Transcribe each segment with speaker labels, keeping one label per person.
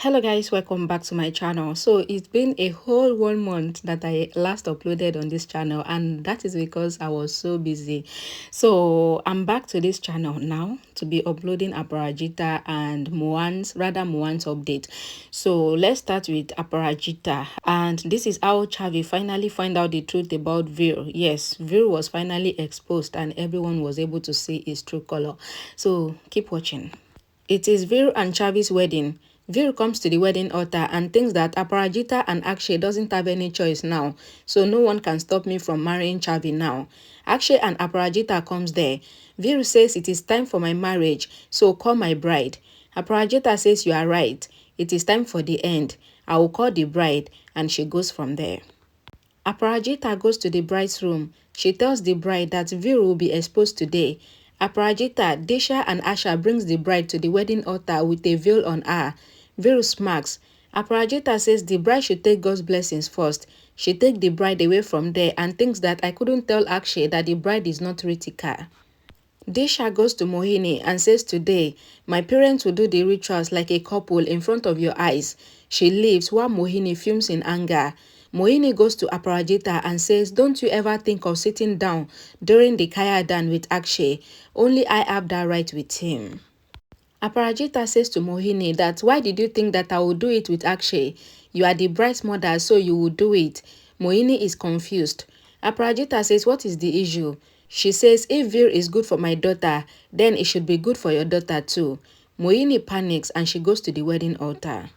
Speaker 1: Hello guys, welcome back to my channel. So it's been a whole 1 month that I last uploaded on this channel, and that is because I was so busy. So I'm back to this channel now to be uploading Aparajita and Moan's update. So let's start with Aparajita, and this is how Chavi finally find out the truth about Veer. Yes, Veer was finally exposed and everyone was able to see his true color. So keep watching. It is Veer and Chavi's wedding. Veer comes to the wedding altar and thinks that Aparajita and Akshay doesn't have any choice now, so no one can stop me from marrying Chavi now. Akshay and Aparajita comes there. Veer says it is time for my marriage, so call my bride. Aparajita says you are right. It is time for the end. I will call the bride, and she goes from there. Aparajita goes to the bride's room. She tells the bride that Veer will be exposed today. Aparajita, Desha and Asha brings the bride to the wedding altar with a veil on her. Veer smacks. Aparajita says the bride should take God's blessings first. She takes the bride away from there and thinks that I couldn't tell Akshay that the bride is not Ritika. Desha goes to Mohini and says today, my parents will do the rituals like a couple in front of your eyes. She leaves while Mohini fumes in anger. Mohini goes to Aparajita and says, don't you ever think of sitting down during the Kaya Dan with Akshay. Only I have that right with him. Aparajita says to Mohini that why did you think that I would do it with Akshay? You are the bride's mother, so you will do it. Mohini is confused. Aparajita says, what is the issue? She says, if Veer is good for my daughter, then it should be good for your daughter too. Mohini panics and she goes to the wedding altar.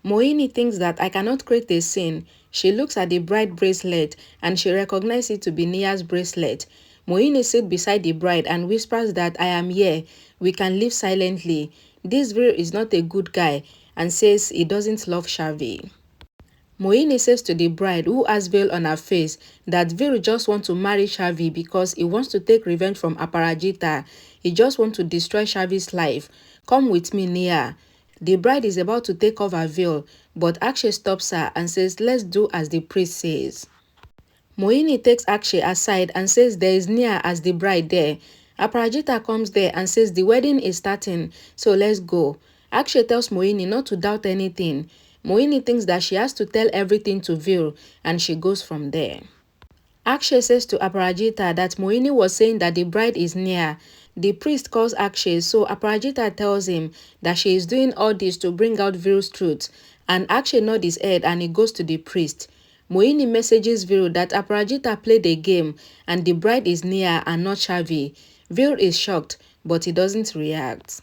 Speaker 1: Mohini thinks that I cannot create a scene. She looks at the bride bracelet and she recognizes it to be Nia's bracelet. Mohini sits beside the bride and whispers that I am here. We can live silently. This Veer is not a good guy and says he doesn't love Chahvi. Mohini says to the bride, who has veil on her face, that Veer just wants to marry Chahvi because he wants to take revenge from Aparajita. He just wants to destroy Chahvi's life. Come with me, Nia. The bride is about to take off her veil, but Akshay stops her and says, let's do as the priest says. Mohini takes Akshay aside and says there is Nia as the bride there. Aparajita comes there and says the wedding is starting, so let's go. Akshay tells Mohini not to doubt anything. Mohini thinks that she has to tell everything to Veer, and she goes from there. Akshay says to Aparajita that Mohini was saying that the bride is near. The priest calls Akshay, so Aparajita tells him that she is doing all this to bring out Veer's truth, and Akshay nods his head and he goes to the priest. Mohini messages Veer that Aparajita played a game and the bride is near and not Chahvi. Veer is shocked, but he doesn't react.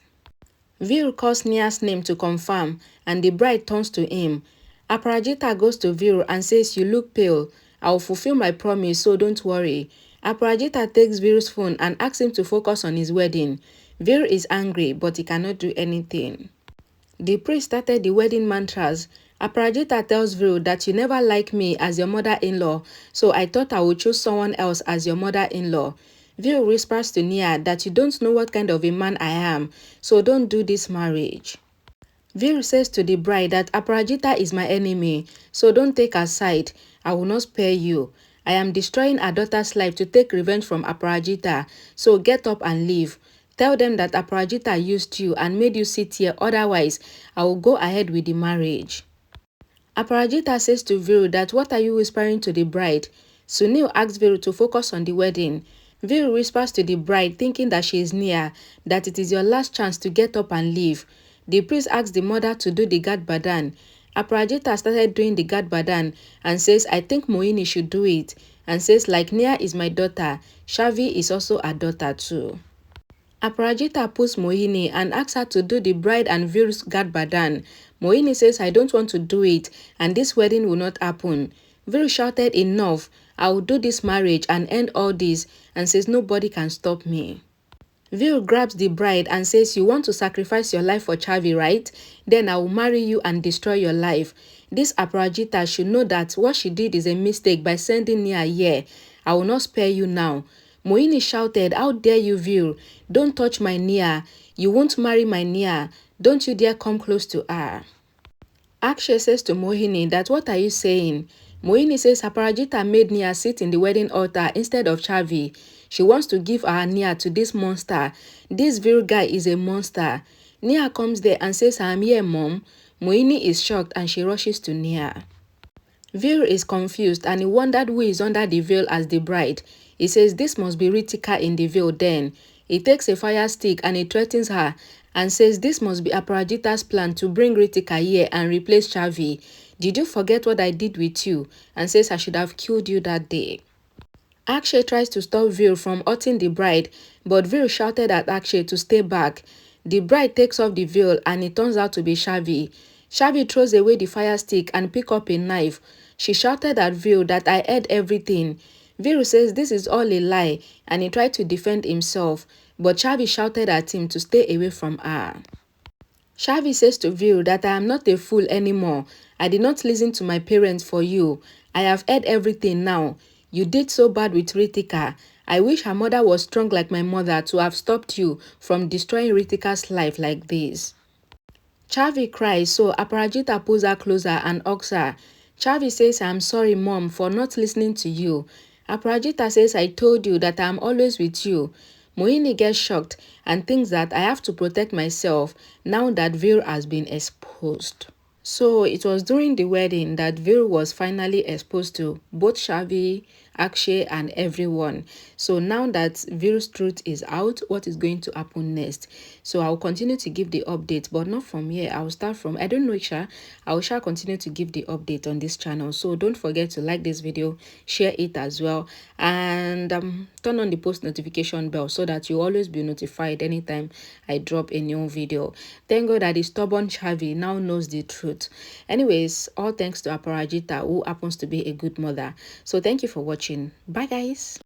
Speaker 1: Veer calls Nia's name to confirm, and the bride turns to him. Aparajita goes to Veer and says, you look pale. I will fulfill my promise, so don't worry. Aparajita takes Veer's phone and asks him to focus on his wedding. Veer is angry, but he cannot do anything. The priest started the wedding mantras. Aparajita tells Veer that you never like me as your mother-in-law, so I thought I would choose someone else as your mother-in-law. Veer whispers to Nia that you don't know what kind of a man I am, so don't do this marriage. Veer says to the bride that Aparajita is my enemy, so don't take her side. I will not spare you. I am destroying her daughter's life to take revenge from Aparajita, so get up and leave. Tell them that Aparajita used you and made you sit here, otherwise I will go ahead with the marriage. Aparajita says to Veer that what are you whispering to the bride? Sunil asks Veer to focus on the wedding. Veer whispers to the bride thinking that she is near, that it is your last chance to get up and leave. The priest asks the mother to do the Gad Badan. Aparajita started doing the Gad Badan and says, I think Mohini should do it, and says like Nia is my daughter, Chahvi is also a daughter too. Aparajita pulls Mohini and asks her to do the bride and Veer's Gad Badan. Mohini says I don't want to do it and this wedding will not happen. Veer shouted enough, I will do this marriage and end all this, and says nobody can stop me. Veer grabs the bride and says you want to sacrifice your life for Chahvi, right? Then I will marry you and destroy your life. This Aparajita should know that what she did is a mistake by sending Nia here. I will not spare you now. Mohini shouted, how dare you, Veer? Don't touch my Nia. You won't marry my Nia. Don't you dare come close to her. Akshay says to Mohini that what are you saying? Mohini says Aparajita made Nia sit in the wedding altar instead of Chahvi. She wants to give her Nia to this monster. This Veer guy is a monster. Nia comes there and says, I am here, mom. Moini is shocked and she rushes to Nia. Veer is confused and he wondered who is under the veil as the bride. He says this must be Ritika in the veil then. He takes a fire stick and he threatens her and says this must be Aparajita's plan to bring Ritika here and replace Chavi. Did you forget what I did with you? And says I should have killed you that day. Akshay tries to stop Veer from hurting the bride, but Veer shouted at Akshay to stay back. The bride takes off the veil and it turns out to be Chahvi. Chahvi throws away the fire stick and picks up a knife. She shouted at Veer that I heard everything. Veer says this is all a lie and he tried to defend himself, but Chahvi shouted at him to stay away from her. Chavi says to Veer that I am not a fool anymore. I did not listen to my parents for you. I have heard everything now. You did so bad with Ritika. I wish her mother was strong like my mother to have stopped you from destroying Ritika's life like this. Chavi cries, so Aparajita pulls her closer and hugs her. Chavi says, I'm sorry, Mom, for not listening to you. Aparajita says, I told you that I'm always with you. Moini gets shocked and thinks that I have to protect myself now that Veer has been exposed. So it was during the wedding that Veer was finally exposed to both Chavi, Akshay and everyone. So now that Veer's truth is out, what is going to happen next? So I'll continue to give the update, but not from here. I'll start from, I don't know, I will continue to give the update on this channel. So don't forget to like this video, share it as well, and turn on the post notification bell so that you always be notified anytime I drop a new video. Thank God that the stubborn Chavi now knows the truth. Anyways, all thanks to Aparajita, who happens to be a good mother. So thank you for watching. Bye guys.